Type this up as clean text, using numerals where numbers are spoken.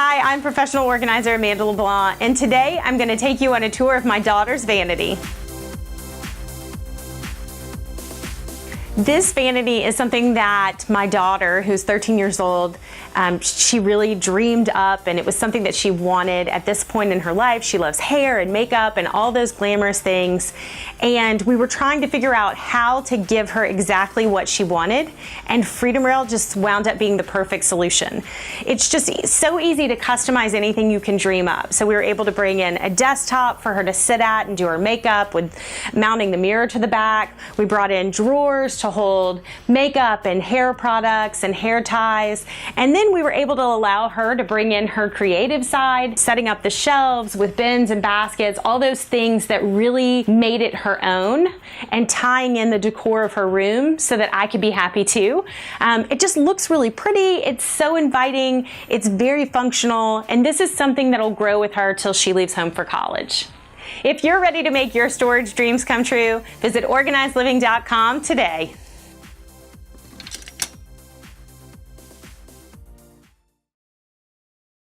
Hi, I'm professional organizer Amanda Leblanc, and today I'm going to take you on a tour of my daughter's vanity. This vanity is something that my daughter, who's 13 years old, she really dreamed up, and it was something that she wanted at this point in her life. She loves hair and makeup and all those glamorous things, and we were trying to figure out how to give her exactly what she wanted, and freedomRail just wound up being the perfect solution. It's just so easy to customize anything you can dream up. So we were able to bring in a desktop for her to sit at and do her makeup with mounting the mirror to the back. We brought in drawers to hold makeup and hair products and hair ties. And then we were able to allow her to bring in her creative side, setting up the shelves with bins and baskets, all those things that really made it her own, and tying in the decor of her room so that I could be happy too. It just looks really pretty. It's so inviting. It's very functional. And this is something that'll grow with her till she leaves home for college. If you're ready to make your storage dreams come true, visit organizedliving.com today.